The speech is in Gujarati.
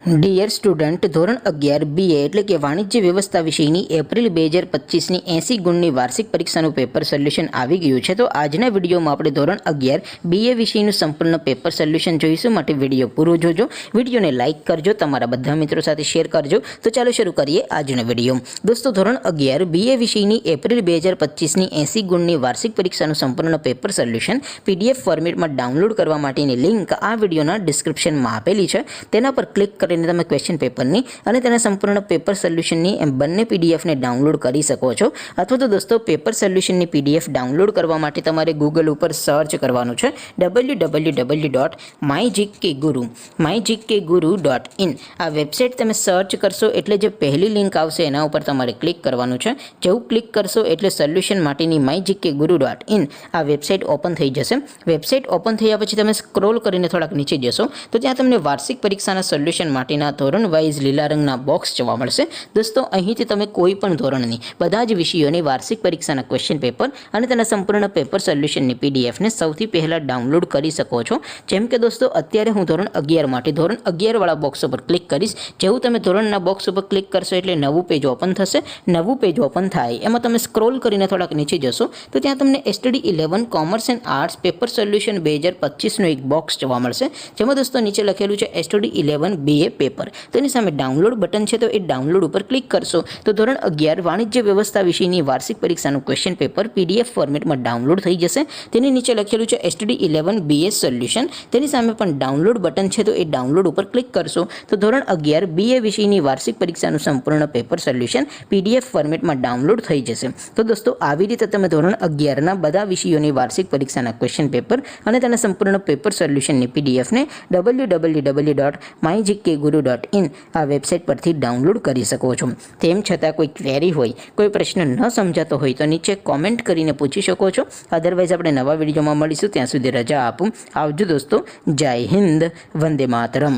ડિયર સ્ટુડન્ટ, ધોરણ 11 BA એટલે કે વાણિજ્ય વ્યવસ્થા વિષયની એપ્રિલ 2025ની 80 ગુણની વાર્ષિક પરીક્ષાનું પેપર સોલ્યુશન આવી ગયું છે. તો આજના વિડીયોમાં આપણે ધોરણ 11 BA વિષયનું સંપૂર્ણ પેપર સોલ્યુશન જોઈશું. માટે વિડીયો પૂરો જોજો, વિડીયોને લાઇક કરજો, તમારા બધા મિત્રો સાથે શેર કરજો. તો ચાલો શરૂ કરીએ આજનો વિડીયો. દોસ્તો, ધોરણ 11 BA વિષયની એપ્રિલ 2025ની 80 ગુણની વાર્ષિક પરીક્ષાનું સંપૂર્ણ પેપર સોલ્યુશન PDF ફોર્મેટમાં ડાઉનલોડ કરવા માટેની લિંક આ વિડીયોના ડિસ્ક્રિપ્શનમાં આપેલી છે. તેના પર ક્લિક કરીને તમે ક્વેશ્ચન પેપરની અને તેના સંપૂર્ણ પેપર સોલ્યુશનની એમ બંને પીડીએફને ડાઉનલોડ કરી શકો છો. અથવા તો દોસ્તો, પેપર સોલ્યુશનની PDF ડાઉનલોડ કરવા માટે તમારે ગૂગલ ઉપર સર્ચ કરવાનું છે www.mygkguru.in. આ વેબસાઇટ તમે સર્ચ કરશો એટલે જે પહેલી લિંક આવશે એના ઉપર તમારે ક્લિક કરવાનું છે. જેવું ક્લિક કરશો એટલે સોલ્યુશન માટેની mygkguru.in આ વેબસાઇટ ઓપન થઈ જશે. વેબસાઇટ ઓપન થયા પછી તમે સ્ક્રોલ કરીને થોડાક નીચે જશો તો ત્યાં તમને વાર્ષિક પરીક્ષાના સોલ્યુશન માટેના ધોરણ વાઇઝ લીલા રંગના બોક્સ જોવા મળશે. દોસ્તો, અહીંથી તમે કોઈ પણ ધોરણની બધા જ વિષયોની વાર્ષિક પરીક્ષાના ક્વેશ્ચન પેપર અને તેના સંપૂર્ણ પેપર સોલ્યુશનની પીડીએફને સૌથી પહેલાં ડાઉનલોડ કરી શકો છો. જેમ કે દોસ્તો, અત્યારે હું ધોરણ 11 માટે ધોરણ 11 વાળા બોક્સ ઉપર ક્લિક કરીશ. જેવું તમે ધોરણના બોક્સ ઉપર ક્લિક કરશો એટલે નવું પેજ ઓપન થશે. નવું પેજ ઓપન થાય એમાં તમે સ્ક્રોલ કરીને થોડાક નીચે જશો તો ત્યાં તમને STD 11 commerce and arts paper solution 2025નું એક બોક્સ જોવા મળશે. જેમાં દોસ્તો નીચે લખેલું છે STD 11 BA પેપર. તો એની સામે ડાઉનલોડ બટન છે, તો એ ડાઉનલોડ ઉપર ક્લિક કરશો તો ધોરણ 11 વાણિજ્ય વ્યવસ્થા વિષયની વાર્ષિક પરીક્ષાનું ક્વેશ્ચન પેપર PDF ફોર્મેટમાં ડાઉનલોડ થઈ જશે. તેની નીચે લખેલું છે STD 11 BA સોલ્યુશન. તેની સામે પણ ડાઉનલોડ બટન છે, તો એ ડાઉનલોડ ઉપર ક્લિક કરશો તો ધોરણ 11 BA વિષયની વાર્ષિક પરીક્ષાનું સંપૂર્ણ પેપર સોલ્યુશન PDF ફોર્મેટમાં ડાઉનલોડ થઈ જશે. તો દોસ્તો, આવી રીતે તમે ધોરણ 11ના બધા વિષયોની વાર્ષિક પરીક્ષાના ક્વેશ્ચન પેપર અને તેના સંપૂર્ણ પેપર સોલ્યુશનની PDFને www.mygkguru.in આ વેબસાઇટ પરથી ડાઉનલોડ કરી શકો છો. તેમ છતાં કોઈ ક્વેરી હોય, કોઈ પ્રશ્ન ન સમજાતો હોય તો નીચે કોમેન્ટ કરીને પૂછી શકો છો. અદરવાઇઝ આપણે નવા વિડીયોમાં મળીશું. ત્યાં સુધી રજા આપું. આવજો દોસ્તો. જય હિન્દ. વંદે માતરમ.